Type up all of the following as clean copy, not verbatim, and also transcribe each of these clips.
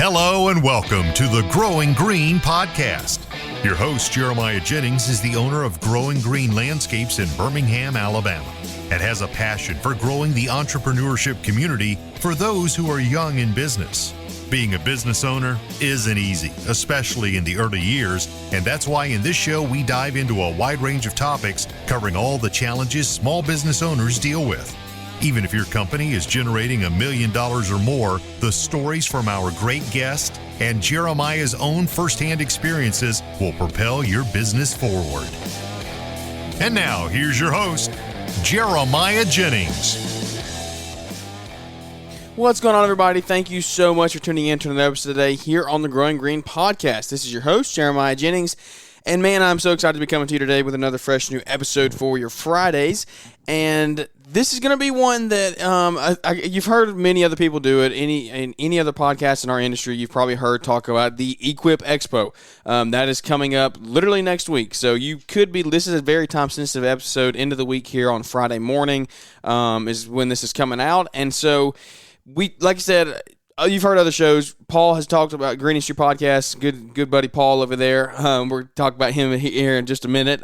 Hello and welcome to the Growing Green podcast. Your host, Jeremiah Jennings, is the owner of Growing Green Landscapes in Birmingham, Alabama, and has a passion for growing the entrepreneurship community for those who are young in business. Being a business owner isn't easy, especially in the early years, and that's why in this show we dive into a wide range of topics covering all the challenges small business owners deal with. Even if your company is generating $1 million or more, the stories from our great guest and Jeremiah's own firsthand experiences will propel your business forward. And now, here's your host, Jeremiah Jennings. What's going on, everybody? Thank you so much for tuning in to another episode today here on the Growing Green podcast. This is your host, Jeremiah Jennings. And man, I'm so excited to be coming to you today with another fresh new episode for your Fridays. And this is going to be one that you've heard many other people do it. In any other podcast in our industry, you've probably heard talk about the Equip Expo. That is coming up literally next week. So you could be, this is a very time-sensitive episode, end of the week here on Friday morning is when this is coming out. And so we, like I said, you've heard other shows. Paul has talked about Green Industry Podcast. Good buddy Paul over there. We're talking about him here in just a minute.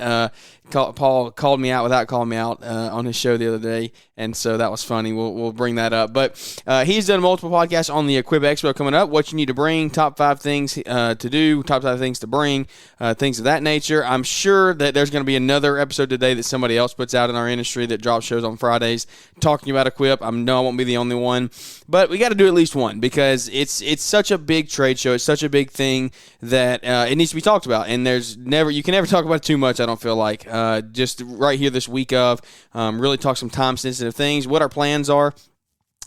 Paul called me out without calling me out on his show the other day, and so that was funny. We'll bring that up. But he's done multiple podcasts on the Equip Expo coming up. What you need to bring, top 5 things to do, top 5 things to bring, things of that nature. I'm sure that there's going to be another episode today that somebody else puts out in our industry that drops shows on Fridays talking about Equip. I know I won't be the only one, but we got to do at least one because it's such a big trade show. It's such a big thing that it needs to be talked about, and you can never talk about it too much, I don't feel like. Just right here this week of really talk some time-sensitive things, what our plans are,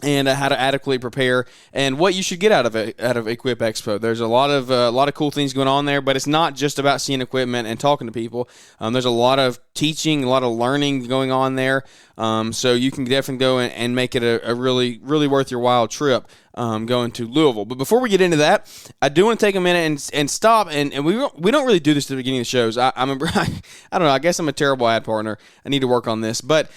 and how to adequately prepare, and what you should get out of Equip Expo. There's a lot of cool things going on there, but it's not just about seeing equipment and talking to people. There's a lot of teaching, a lot of learning going on there. So you can definitely go and make it a really, really worth your while trip going to Louisville. But before we get into that, I do want to take a minute and stop, and we don't really do this at the beginning of the shows. I don't know, I guess I'm a terrible ad partner. I need to work on this. But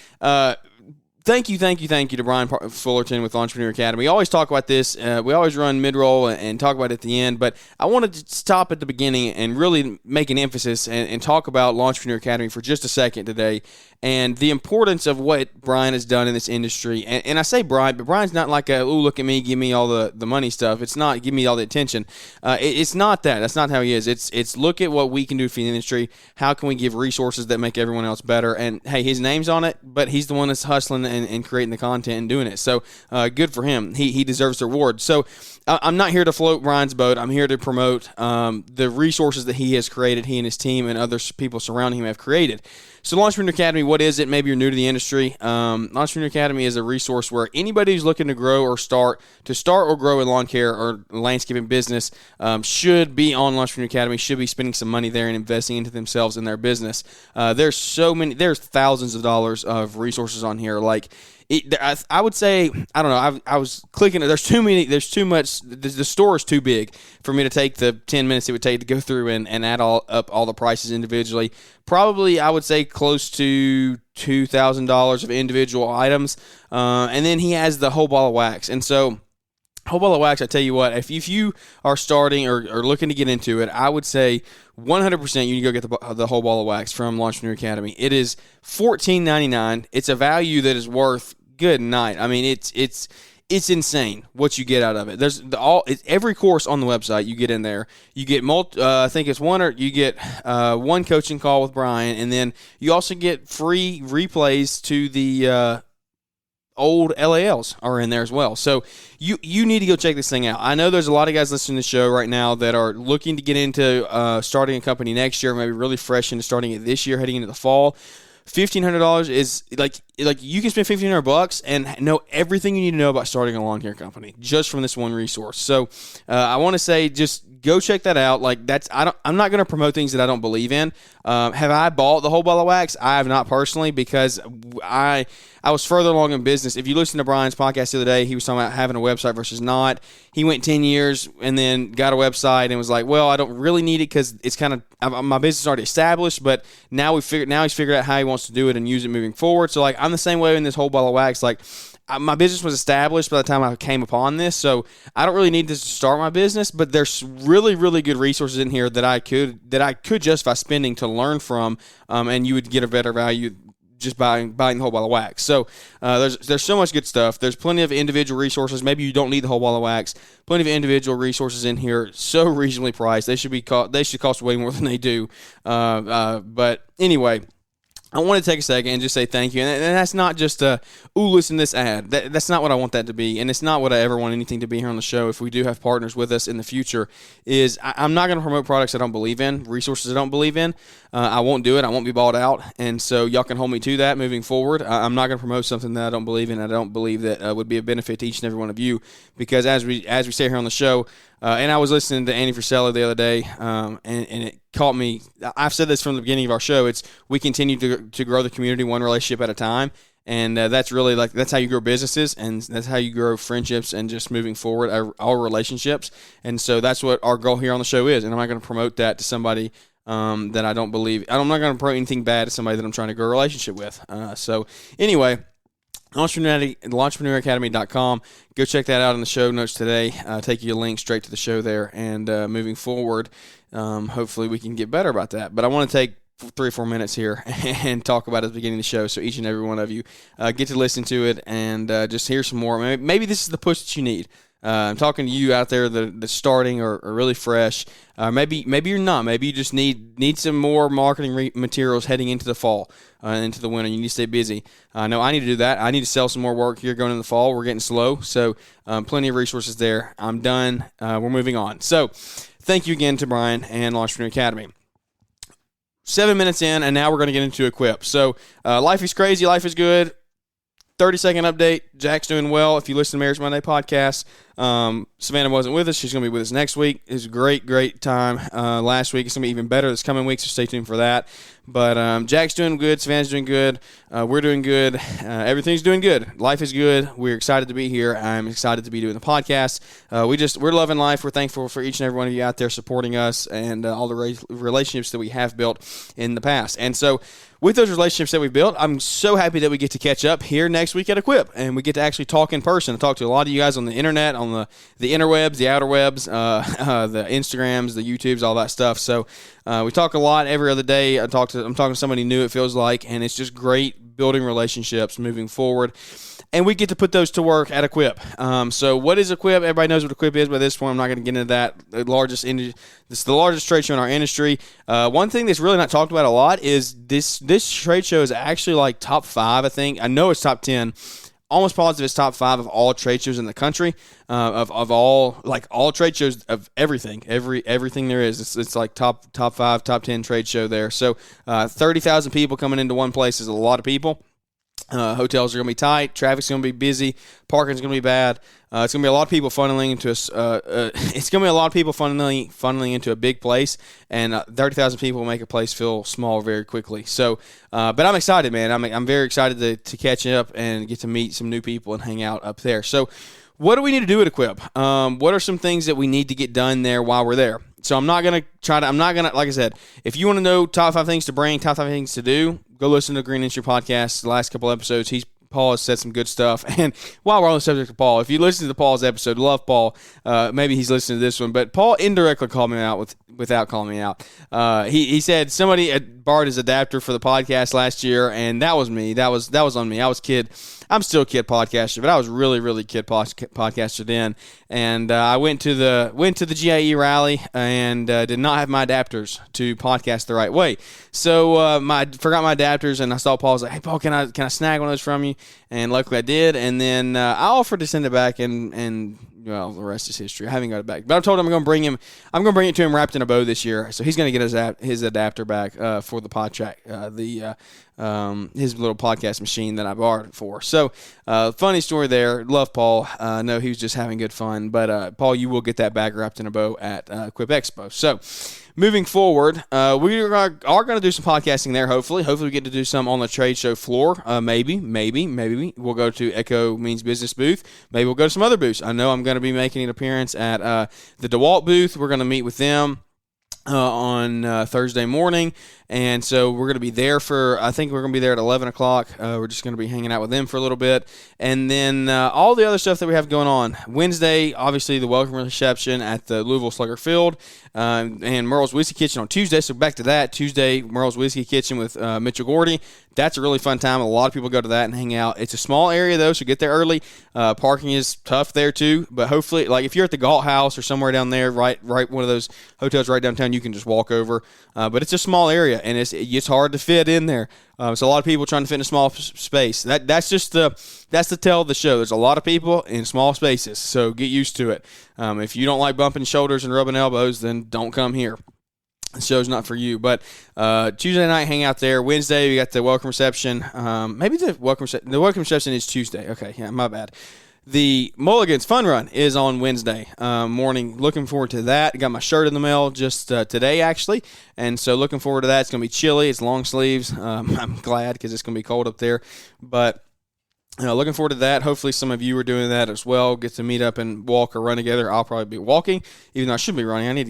Thank you to Brian Fullerton with Entrepreneur Academy. We always talk about this. We always run mid-roll and talk about it at the end, but I wanted to stop at the beginning and really make an emphasis and talk about Entrepreneur Academy for just a second today and the importance of what Brian has done in this industry. And I say Brian, but Brian's not like look at me, give me all the money stuff. It's not give me all the attention. It's not that. That's not how he is. It's look at what we can do for the industry. How can we give resources that make everyone else better? And, hey, his name's on it, but he's the one that's hustling and creating the content and doing it. So good for him. He deserves the reward. So I'm not here to float Brian's boat. I'm here to promote the resources that he has created, he and his team and other people surrounding him have created. So Entrepreneur Academy, what is it? Maybe you're new to the industry. Entrepreneur Academy is a resource where anybody who's looking to grow or start or grow in lawn care or landscaping business should be on Entrepreneur Academy, should be spending some money there and investing into themselves and their business. There's thousands of dollars of resources on here. Like, I would say, I don't know, I was clicking, there's too much, the store is too big for me to take the 10 minutes it would take to go through and add up all the prices individually. Probably, I would say, close to $2,000 of individual items. And then he has the whole ball of wax. And so, whole ball of wax, I tell you what, if you are starting or looking to get into it, I would say 100% you need to go get the whole ball of wax from Entrepreneur Academy. It is $14.99. It's a value that is worth good night. I mean, it's insane what you get out of it. There's every course on the website you get in there. You get I think it's one coaching call with Brian, and then you also get free replays to the old LALs are in there as well. So you need to go check this thing out. I know there's a lot of guys listening to the show right now that are looking to get into starting a company next year, maybe really fresh into starting it this year, heading into the fall. $1,500 is like you can spend $1,500 and know everything you need to know about starting a lawn care company just from this one resource. So I want to say just go check that out. Like I'm not going to promote things that I don't believe in. Have I bought the whole ball of wax? I have not personally because I was further along in business. If you listen to Brian's podcast the other day, he was talking about having a website versus not. He went 10 years and then got a website and was like, well, I don't really need it because it's kind of my business is already established. But now he's figured out how he wants to do it and use it moving forward. So like I'm the same way in this whole ball of wax. Like my business was established by the time I came upon this, so I don't really need this to start my business. But there's really, really good resources in here that I could justify spending to learn from, and you would get a better value just buying the whole ball of wax. So there's so much good stuff. There's plenty of individual resources. Maybe you don't need the whole ball of wax. Plenty of individual resources in here, so reasonably priced. They should cost way more than they do. But anyway, I want to take a second and just say thank you. And that's not just listen to this ad. That's not what I want that to be. And it's not what I ever want anything to be here on the show. If we do have partners with us in the future, I'm not going to promote products I don't believe in, resources I don't believe in. I won't do it. I won't be bought out. And so y'all can hold me to that moving forward. I'm not going to promote something that I don't believe in. I don't believe that would be a benefit to each and every one of you, because as we say here on the show, and I was listening to Andy Frisella the other day, and it caught me. I've said this from the beginning of our show. We continue to grow the community one relationship at a time, and that's really that's how you grow businesses, and that's how you grow friendships, and just moving forward our relationships. And so that's what our goal here on the show is. And I'm not going to promote that to somebody that I don't believe. I'm not going to promote anything bad to somebody that I'm trying to grow a relationship with. So anyway, LaunchpreneurAcademy.com. Go check that out in the show notes today. Take you a link straight to the show there. And moving forward, hopefully we can get better about that. But I want to take 3 or 4 minutes here and talk about it at the beginning of the show, so each and every one of you get to listen to it and just hear some more. Maybe this is the push that you need. I'm talking to you out there that's starting or really fresh. Maybe you're not. Maybe you just need some more marketing materials heading into the fall, into the winter. You need to stay busy. I know I need to do that. I need to sell some more work here going into the fall. We're getting slow, so plenty of resources there. I'm done. We're moving on. So thank you again to Brian and Launchpreneur Academy. 7 minutes in, and now we're going to get into Equip. So life is crazy. Life is good. 30-second update. Jack's doing well. If you listen to Marriage Monday podcast, Savannah wasn't with us. She's going to be with us next week. It was a great time last week. It's going to be even better this coming week, so stay tuned for that. But Jack's doing good. Savannah's doing good. We're doing good. Everything's doing good. Life is good. We're excited to be here. I'm excited to be doing the podcast. We're loving life. We're thankful for each and every one of you out there supporting us and all the relationships that we have built in the past. And so with those relationships that we've built, I'm so happy that we get to catch up here next week at Equip, and we get to actually talk in person. I talk to a lot of you guys on the internet, on the interwebs, the outer webs, the Instagrams, the YouTubes, all that stuff. So we talk a lot every other day. I'm talking to somebody new, it feels like, and it's just great building relationships moving forward. And we get to put those to work at Equip. So what is Equip? Everybody knows what Equip is by this point. I'm not going to get into that. It's the largest trade show in our industry. One thing that's really not talked about a lot is this trade show is actually like top 5, I think. I know it's top 10. Almost positive it's top 5 of all trade shows in the country, of all trade shows of everything there is. It's like top 5, top 10 trade show there. So 30,000 people coming into one place is a lot of people. Hotels are going to be tight. Traffic's going to be busy. Parking's going to be bad. It's going to be a lot of people funneling into funneling into a big place, and 30,000 people make a place feel small very quickly. So, but I'm excited, man. I'm very excited to catch up and get to meet some new people and hang out up there. So, what do we need to do at Equip? What are some things that we need to get done there while we're there? So I'm not going to, like I said, if you want to know top 5 things to bring, top 5 things to do, go listen to Green Industry Podcast, the last couple episodes. Paul has said some good stuff. And while we're on the subject of Paul, if you listen to Paul's episode, love Paul. Maybe he's listening to this one, but Paul indirectly called me out without calling me out. He said somebody borrowed his adapter for the podcast last year, and that was me. That was on me. I was kid. I'm still a kid podcaster, but I was really, really kid podcaster then. And I went to the GIE rally and did not have my adapters to podcast the right way. So I forgot my adapters, and I saw Paul. I was like, "Hey, Paul, can I snag one of those from you?" And luckily I did. And then I offered to send it back, and well, the rest is history. I haven't got it back, but I told him I'm going to bring it to him wrapped in a bow this year. So he's going to get his adapter back for the PodTrack, his little podcast machine that I borrowed it for. So funny story there. Love Paul. No, he was just having good fun. But Paul, you will get that back wrapped in a bow at Equip Expo. So moving forward, we are going to do some podcasting there. Hopefully we get to do some on the trade show floor. Maybe we'll go to Echo Means Business booth. Maybe we'll go to some other booths. I know I'm going to be making an appearance at the DeWalt booth. We're going to meet with them. on Thursday morning. And so we're going to be there I think we're going to be there at 11 o'clock. We're just going to be hanging out with them for a little bit. And then all the other stuff that we have going on. Wednesday, obviously, the welcome reception at the Louisville Slugger Field and Merle's Whiskey Kitchen on Tuesday. So back to that. Tuesday, Merle's Whiskey Kitchen with Mitchell Gordy. That's a really fun time. A lot of people go to that and hang out. It's a small area, though, so get there early. Parking is tough there, too. But hopefully, like if you're at the Galt House or somewhere down there, right one of those hotels right downtown, you can just walk over. But it's a small area, and it's hard to fit in there. So a lot of people trying to fit in a small space. That's the tell of the show. There's a lot of people in small spaces, so get used to it. If you don't like bumping shoulders and rubbing elbows, then don't come here. The show's not for you. But Tuesday night, hang out there. Wednesday, we got the welcome reception. Maybe the welcome reception is Tuesday. Okay, yeah, my bad. The Mulligan's Fun Run is on Wednesday morning. Looking forward to that. Got my shirt in the mail just today, actually. And so looking forward to that. It's going to be chilly. It's long sleeves. I'm glad because it's going to be cold up there. But looking forward to that. Hopefully some of you are doing that as well. Get to meet up and walk or run together. I'll probably be walking, even though I should be running. I need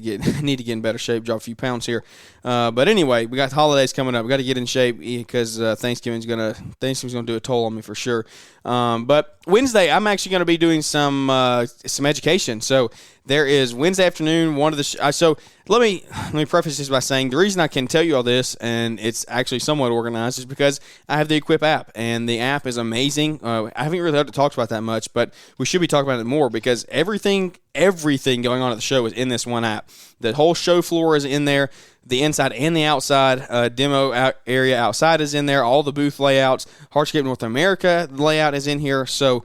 to get in better shape, drop a few pounds here. But anyway, we got the holidays coming up. We got to get in shape because Thanksgiving's gonna do a toll on me for sure. But Wednesday, I'm actually going to be doing some education. So there is Wednesday afternoon. So let me preface this by saying the reason I can tell you all this, and it's actually somewhat organized, is because I have the Equip app, and the app is amazing. I haven't really heard it talked about that much, but we should be talking about it more because everything going on at the show is in this one app. The whole show floor is in there. The inside and the outside demo area outside is in there. All the booth layouts. Hardscape North America layout is in here. So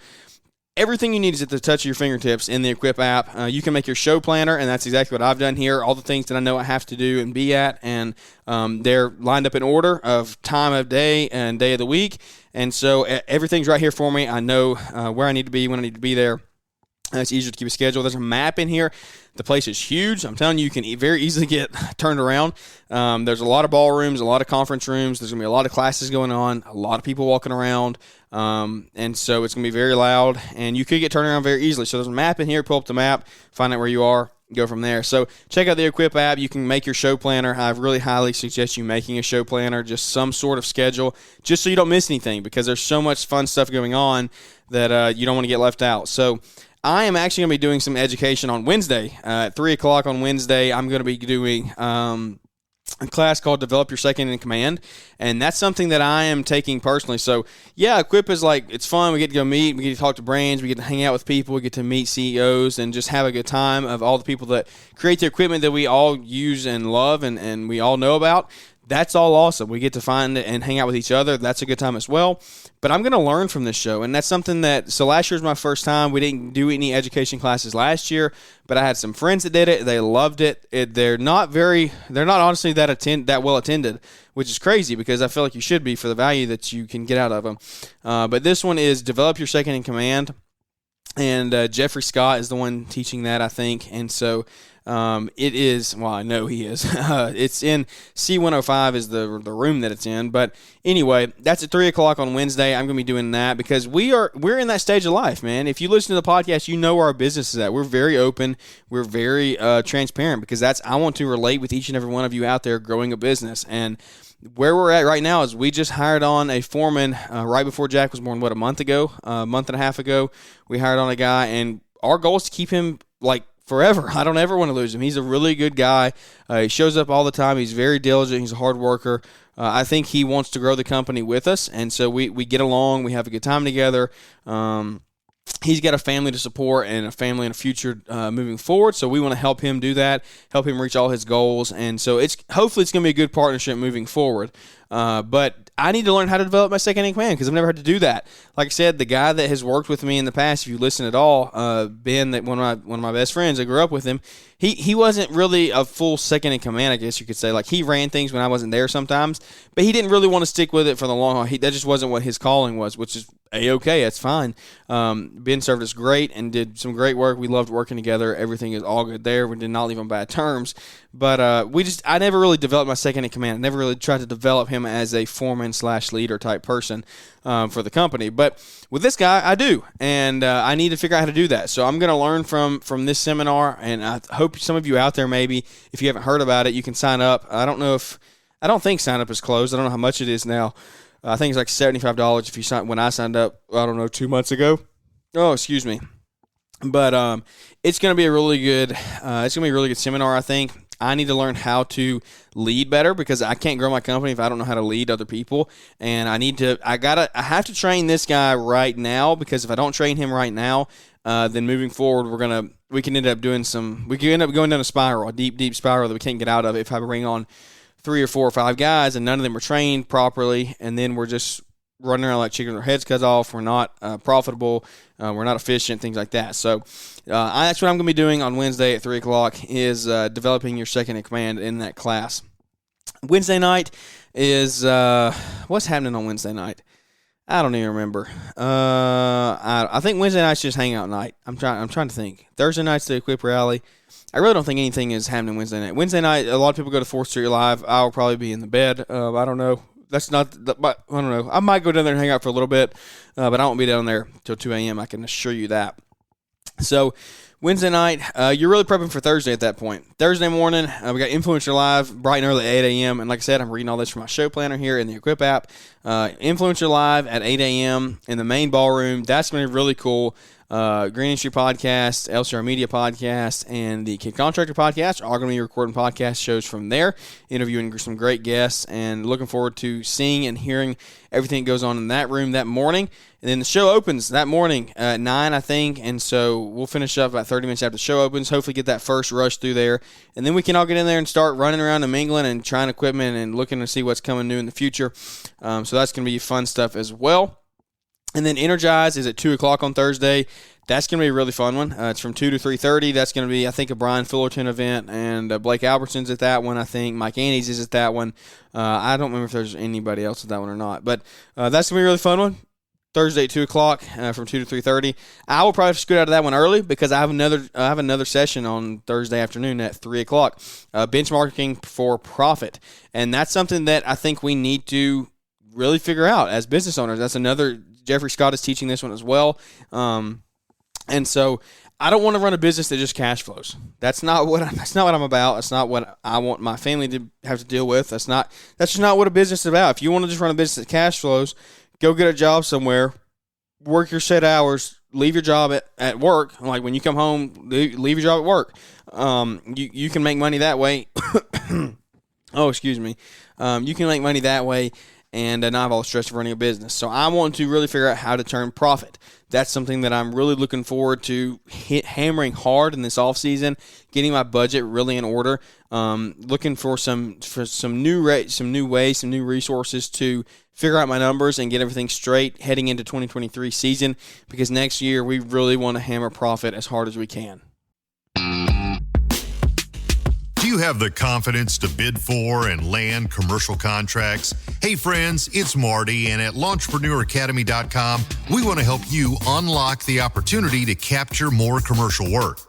everything you need is at the touch of your fingertips in the Equip app. You can make your show planner, and that's exactly what I've done here. All the things that I know I have to do and be at, and they're lined up in order of time of day and day of the week. And so everything's right here for me. I know where I need to be, when I need to be there. It's easier to keep a schedule. There's a map in here. The place is huge. I'm telling you, you can very easily get turned around. There's a lot of ballrooms, a lot of conference rooms. There's going to be a lot of classes going on, a lot of people walking around. And so it's going to be very loud, and you could get turned around very easily. So there's a map in here. Pull up the map, find out where you are, go from there. So check out the Equip app. You can make your show planner. I really highly suggest you making a show planner, just some sort of schedule, just so you don't miss anything, because there's so much fun stuff going on that you don't want to get left out. So I am actually going to be doing some education on Wednesday. At 3 o'clock on Wednesday, I'm going to be doing a class called Develop Your Second in Command, and that's something that I am taking personally. So, yeah, Equip is it's fun. We get to go meet. We get to talk to brands. We get to hang out with people. We get to meet CEOs and just have a good time of all the people that create the equipment that we all use and love and we all know about. That's all awesome. We get to find and hang out with each other. That's a good time as well. But I'm going to learn from this show, and that's something so last year was my first time. We didn't do any education classes last year, but I had some friends that did it. They loved it. They're not honestly that well attended, which is crazy because I feel like you should be for the value that you can get out of them. But this one is Develop Your Second in Command, and Jeffrey Scott is the one teaching that, I think, and so it is, well, I know he is. It's in C105 is the room that it's in. But anyway, that's at 3 o'clock on Wednesday. I'm going to be doing that because we're in that stage of life, man. If you listen to the podcast, you know where our business is at. We're very open. We're very transparent because I want to relate with each and every one of you out there growing a business. And where we're at right now is we just hired on a foreman right before Jack was born, a month and a half ago. We hired on a guy, and our goal is to keep him forever. I don't ever want to lose him. He's a really good guy. He shows up all the time. He's very diligent. He's a hard worker. I think he wants to grow the company with us, and so we get along. We have a good time together. He's got a family to support and a family and a future moving forward, so we want to help him do that, help him reach all his goals, and so hopefully it's going to be a good partnership moving forward. But I need to learn how to develop my second in command because I've never had to do that. Like I said, the guy that has worked with me in the past, if you listen at all, Ben, that one of my best friends, I grew up with him. He wasn't really a full second in command, I guess you could say. Like, he ran things when I wasn't there sometimes, but he didn't really want to stick with it for the long haul. That just wasn't what his calling was, which is A-okay, that's fine. Ben served us great and did some great work. We loved working together. Everything is all good there. We did not leave on bad terms. But I never really developed my second in command. I never really tried to develop him as a foreman/leader type person for the company. But with this guy, I do. And I need to figure out how to do that. So I'm going to learn from this seminar. And I hope some of you out there, maybe, if you haven't heard about it, you can sign up. I don't think sign up is closed. I don't know how much it is now. I think it's like $75 if you sign. When I signed up, I don't know, 2 months ago. Oh, excuse me. But it's going to be a really good. It's going to be a really good seminar. I think I need to learn how to lead better because I can't grow my company if I don't know how to lead other people. And I have to train this guy right now because if I don't train him right now, then moving forward, we can end up going down a spiral, a deep spiral that we can't get out of if I bring on 3 or 4 or 5 guys, and none of them are trained properly, and then we're just running around like chickens with our heads cut off. We're not profitable. We're not efficient, things like that. So that's what I'm going to be doing on Wednesday at 3 o'clock is developing your second in command in that class. Wednesday night is what's happening on Wednesday night? I don't even remember. I think Wednesday night's just hangout night. I'm trying to think. Thursday night's the Equip rally. I really don't think anything is happening Wednesday night. Wednesday night, a lot of people go to 4th Street Live. I'll probably be in the bed. I don't know. I don't know. I might go down there and hang out for a little bit, but I won't be down there till 2 a.m. I can assure you that. So Wednesday night, you're really prepping for Thursday at that point. Thursday morning, we got Influencer Live bright and early at 8 a.m. And like I said, I'm reading all this from my show planner here in the Equip app. Influencer Live at 8 a.m. in the main ballroom. That's going to be really cool. Green Industry Podcast, LCR Media Podcast, and the Kid Contractor Podcast are all going to be recording podcast shows from there, interviewing some great guests, and looking forward to seeing and hearing everything that goes on in that room that morning. And then the show opens that morning at 9, I think, and so we'll finish up about 30 minutes after the show opens, hopefully get that first rush through there, and then we can all get in there and start running around and mingling and trying equipment and looking to see what's coming new in the future. So that's going to be fun stuff as well. And then Energize is at 2 o'clock on Thursday. That's going to be a really fun one. It's from 2 to 3:30. That's going to be, I think, a Brian Fullerton event, and Blake Albertson's at that one, I think. Mike Andes is at that one. I don't remember if there's anybody else at that one or not. But that's going to be a really fun one. Thursday at 2 o'clock from 2 to 3:30. I will probably scoot out of that one early because I have another session on Thursday afternoon at 3 o'clock, benchmarking for profit. And that's something that I think we need to really figure out as business owners. That's another – Jeffrey Scott is teaching this one as well. And so I don't want to run a business that just cash flows. That's not what I'm about. That's not what I want my family to have to deal with. That's just not what a business is about. If you want to just run a business that cash flows, go get a job somewhere, work your set hours, leave your job at work. Like when you come home, leave your job at work. You can make money that way. Oh, excuse me. You can make money that way and not have all the stress of running a business. So I want to really figure out how to turn profit. That's something that I'm really looking forward to hammering hard in this off season, getting my budget really in order, looking for some new ways, some new resources to figure out my numbers and get everything straight heading into 2023 season, because next year we really want to hammer profit as hard as we can. Do you have the confidence to bid for and land commercial contracts? Hey friends, it's Marty, and at LaunchpreneurAcademy.com, we want to help you unlock the opportunity to capture more commercial work.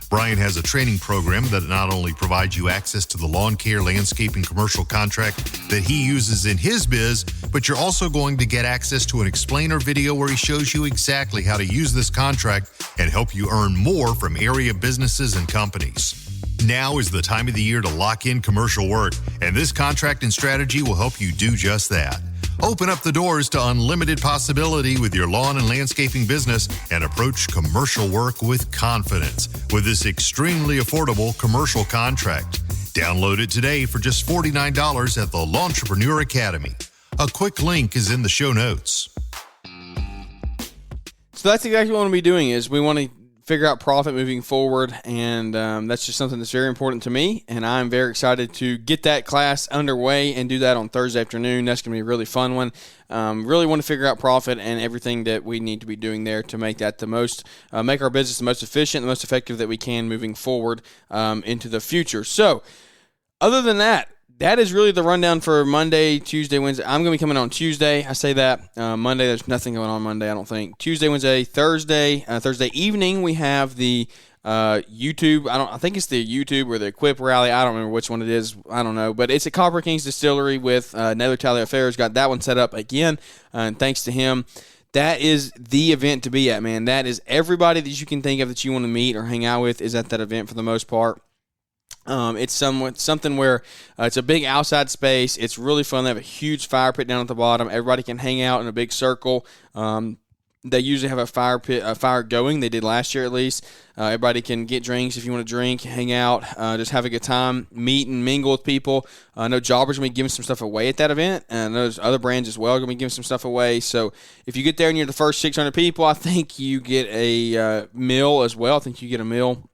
Brian has a training program that not only provides you access to the lawn care, landscaping, commercial contract that he uses in his biz, but you're also going to get access to an explainer video where he shows you exactly how to use this contract and help you earn more from area businesses and companies. Now is the time of the year to lock in commercial work, and this contracting strategy will help you do just that. Open up the doors to unlimited possibility with your lawn and landscaping business and approach commercial work with confidence with this extremely affordable commercial contract. Download it today for just $49 at the Launchpreneur Academy. A quick link is in the show notes. So that's exactly what we want to be doing is we want to figure out profit moving forward, and that's just something that's very important to me, and I'm very excited to get that class underway and do that on Thursday afternoon. That's going to be a really fun one. Really want to figure out profit and everything that we need to be doing there to make that the most, make our business the most efficient, the most effective that we can moving forward into the future. So other than that, that is really the rundown for Monday, Tuesday, Wednesday. I'm going to be coming on Tuesday. I say that. Monday, there's nothing going on Monday, I don't think. Tuesday, Wednesday, Thursday. Thursday evening, we have the YouTube. I think it's the YouTube or the Equip rally. I don't remember which one it is. I don't know. But it's at Copper King's Distillery with Nether Tally Affairs. Got that one set up again. And thanks to him. That is the event to be at, man. That is everybody that you can think of that you want to meet or hang out with is at that event for the most part. It's something where it's a big outside space. It's really fun. They have a huge fire pit down at the bottom. Everybody can hang out in a big circle. They usually have a fire going. They did last year at least. Everybody can get drinks if you want to drink, hang out, just have a good time, meet and mingle with people. I know Jobber's going to be giving some stuff away at that event, and those other brands as well are going to be giving some stuff away. So if you get there and you're the first 600 people, I think you get a meal as well. I think you get a meal.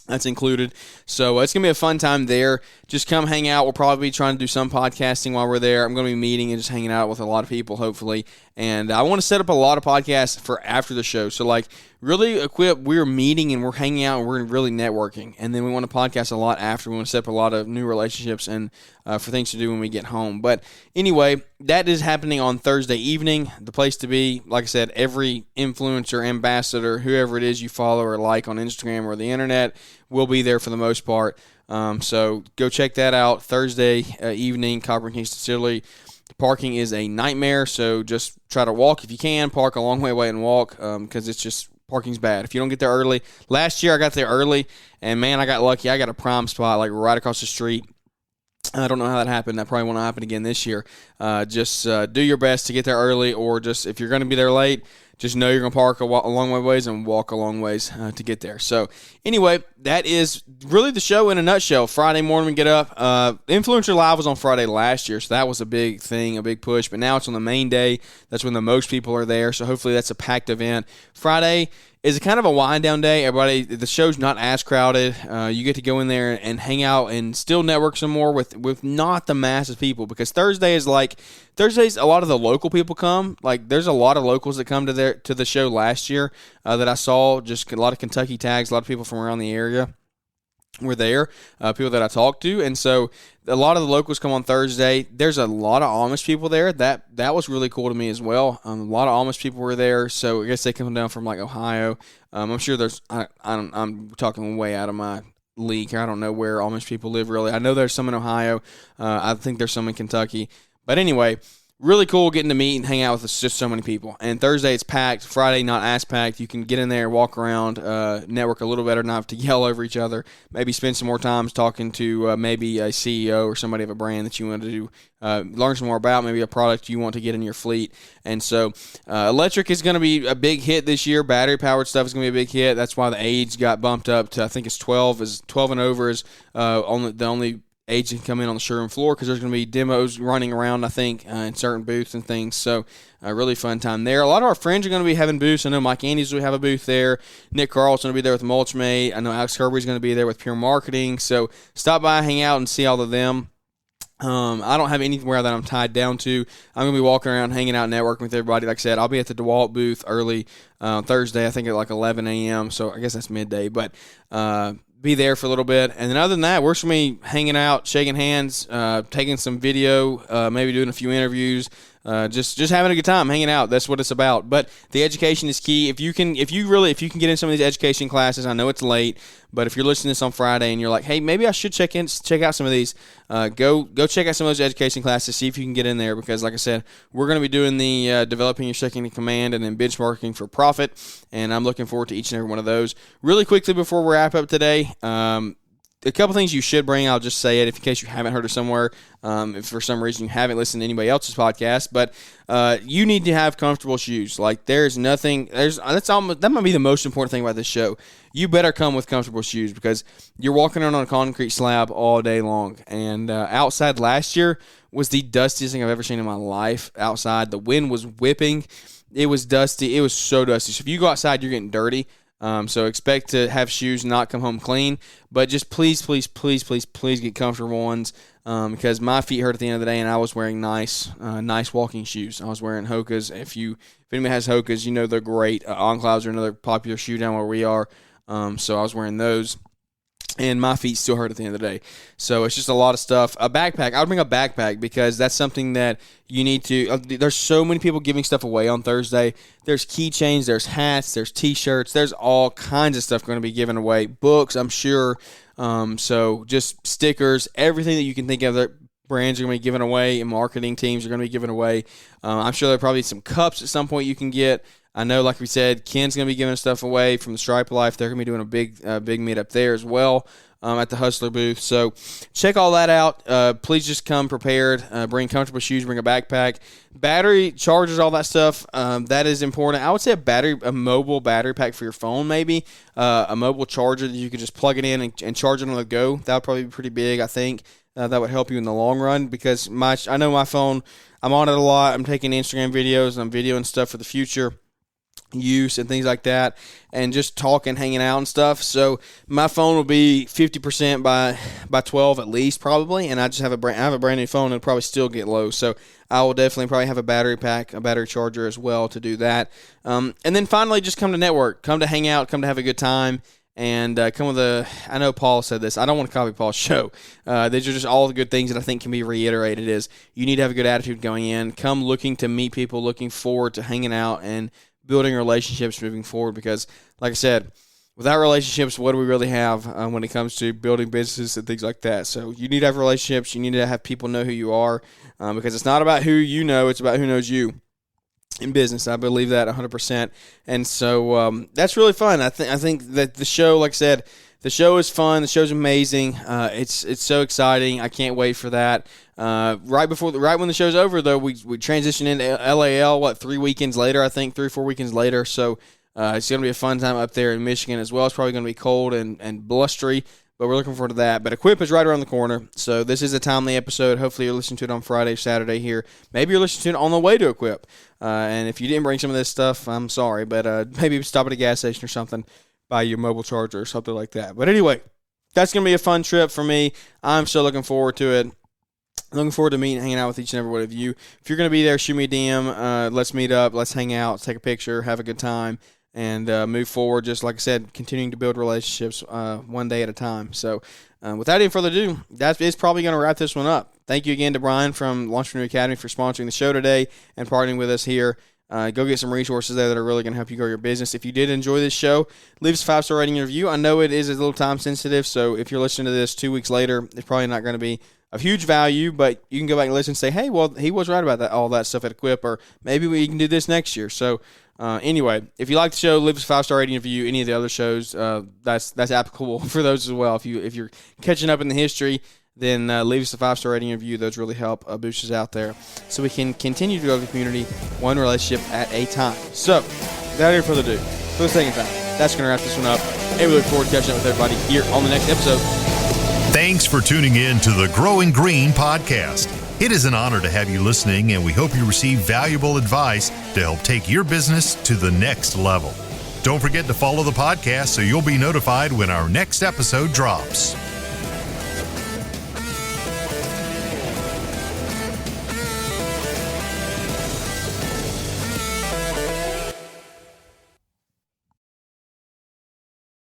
That's included. So it's going to be a fun time there. Just come hang out. We'll probably be trying to do some podcasting while we're there. I'm going to be meeting and just hanging out with a lot of people, hopefully. And I want to set up a lot of podcasts for after the show. So, like, really Equip, we're meeting and we're hanging out and we're really networking. And then we want to podcast a lot after. We want to set up a lot of new relationships and for things to do when we get home. But anyway, that is happening on Thursday evening. The place to be, like I said, every influencer, ambassador, whoever it is you follow or like on Instagram or the internet will be there for the most part. So go check that out Thursday evening, Copper King's Distillery. Parking is a nightmare, so just try to walk if you can. Park a long way away and walk because it's just parking's bad. If you don't get there early. Last year I got there early, and, man, I got lucky. I got a prime spot like right across the street. I don't know how that happened. That probably won't happen again this year. Just do your best to get there early, or just if you're going to be there late, just know you're going to park a long ways and walk a long ways to get there. So anyway, that is really the show in a nutshell. Friday morning we get up. Influencer Live was on Friday last year, so that was a big thing, a big push. But now it's on the main day. That's when the most people are there, so hopefully that's a packed event. Friday is kind of a wind-down day. Everybody, the show's not as crowded. You get to go in there and hang out and still network some more with not the massive people, because Thursdays a lot of the local people come. Like, there's a lot of locals that come to the show last year that I saw. Just a lot of Kentucky tags, a lot of people from around the area were there, people that I talked to, and so a lot of the locals come on Thursday. There's a lot of Amish people there. That was really cool to me as well. A lot of Amish people were there, so I guess they come down from like Ohio. I'm sure there's I'm talking way out of my league. I don't know where Amish people live really. I know there's some in Ohio. I think there's some in Kentucky. But anyway, really cool getting to meet and hang out with just so many people. And Thursday it's packed. Friday not as packed. You can get in there, walk around, network a little better, not have to yell over each other. Maybe spend some more time talking to maybe a CEO or somebody of a brand that you want to learn some more about, maybe a product you want to get in your fleet. And so electric is going to be a big hit this year. Battery-powered stuff is going to be a big hit. That's why the age got bumped up to, I think it's 12 and over is the only age can come in on the showroom floor, because there's going to be demos running around, I think, in certain booths and things. So a really fun time there. A lot of our friends are going to be having booths. I know Mike Andes will have a booth there. Nick Carlson will be there with Mulchmate. I know Alex Kirby's going to be there with Pure Marketing. So stop by, hang out, and see all of them. I don't have anywhere that I'm tied down to. I'm going to be walking around, hanging out, networking with everybody. Like I said, I'll be at the DeWalt booth early Thursday, I think at like 11 a.m., so I guess that's midday. But be there for a little bit. And then other than that, we're just going to be hanging out, shaking hands, taking some video, maybe doing a few interviews, just having a good time, hanging out. That's what it's about. But the education is key. If you can get in some of these education classes, I know it's late, but if you're listening to this on Friday and you're like, hey, maybe I should check out some of these, go check out some of those education classes, see if you can get in there, because like I said, we're going to be doing the developing your second in command and then benchmarking for profit, and I'm looking forward to each and every one of those. Really quickly before we wrap up today, a couple things you should bring. I'll just say it in case you haven't heard it somewhere. If for some reason you haven't listened to anybody else's podcast, but you need to have comfortable shoes. Like, there's nothing. That might be the most important thing about this show. You better come with comfortable shoes, because you're walking around on a concrete slab all day long. And outside last year was the dustiest thing I've ever seen in my life. Outside, the wind was whipping. It was dusty. It was so dusty. So if you go outside, you're getting dirty. So expect to have shoes not come home clean, but just please get comfortable ones, because my feet hurt at the end of the day, and I was wearing nice walking shoes. I was wearing Hoka's. If anybody has Hoka's, you know they're great. Enclaves are another popular shoe down where we are. So I was wearing those. and my feet still hurt at the end of the day. So it's just a lot of stuff. A backpack. I would bring a backpack because that's something that you need to. There's so many people giving stuff away on Thursday. There's keychains, there's hats, there's T-shirts, there's all kinds of stuff going to be given away. Books, I'm sure. So just stickers, everything that you can think of that brands are going to be giving away and marketing teams are going to be giving away. I'm sure there'll probably be some cups at some point you can get. I know, like we said, Ken's going to be giving stuff away from the Stripe Life. They're going to be doing a big meetup there as well at the Hustler booth. So check all that out. Please just come prepared. Bring comfortable shoes. Bring a backpack. Battery, chargers, all that stuff. That is important. I would say a mobile battery pack for your phone, maybe. A mobile charger that you could just plug it in and charge it on the go. That would probably be pretty big, I think. That would help you in the long run because I know my phone, I'm on it a lot. I'm taking Instagram videos and I'm videoing stuff for the future use and things like that, and just talking, hanging out and stuff. So my phone will be 50% by 12 at least probably, and I have a brand new phone. It'll probably still get low. So I will definitely probably have a battery pack, a battery charger as well to do that. And then finally, just come to network, come to hang out, come to have a good time. And come with I know Paul said this. I don't want to copy Paul's show. These are just all the good things that I think can be reiterated is you need to have a good attitude going in. Come looking to meet people, looking forward to hanging out and building relationships moving forward because, like I said, without relationships, what do we really have when it comes to building businesses and things like that? So you need to have relationships. You need to have people know who you are because it's not about who you know. It's about who knows you in business. I believe that 100%. And so that's really fun. I think that the show, like I said, the show is fun. The show's amazing. It's so exciting. I can't wait for that. Right when the show's over, though, we transition into LAL. 3 weekends later? I think 3 or 4 weekends later. So it's going to be a fun time up there in Michigan as well. It's probably going to be cold and blustery, but we're looking forward to that. But Equip is right around the corner, so this is a timely episode. Hopefully you're listening to it on Friday, Saturday here. Maybe you're listening to it on the way to Equip. And if you didn't bring some of this stuff, I'm sorry, but maybe stop at a gas station or something, buy your mobile charger or something like that. But anyway, that's going to be a fun trip for me. I'm so looking forward to it. Looking forward to meeting, hanging out with each and every one of you. If you're going to be there, shoot me a DM. Let's meet up. Let's hang out. Take a picture. Have a good time. And move forward. Just like I said, continuing to build relationships one day at a time. So without any further ado, that is probably going to wrap this one up. Thank you again to Brian from Entrepreneur Academy for sponsoring the show today and partnering with us here. Go get some resources there that are really going to help you grow your business. If you did enjoy this show, leave us a 5-star rating and review. I know it is a little time sensitive, so if you're listening to this 2 weeks later, it's probably not going to be of huge value, but you can go back and listen and say, hey, well, he was right about that, all that stuff at Equip, or maybe we can do this next year. So anyway, if you like the show, leave us a 5-star rating and review. Any of the other shows, that's applicable for those as well. If you're catching up in the history, then leave us a 5-star rating and review. Those really help boost us out there so we can continue to grow the community one relationship at a time. So, without any further ado, for the second time, that's going to wrap this one up. And we look forward to catching up with everybody here on the next episode. Thanks for tuning in to the Growing Green podcast. It is an honor to have you listening, and we hope you receive valuable advice to help take your business to the next level. Don't forget to follow the podcast so you'll be notified when our next episode drops.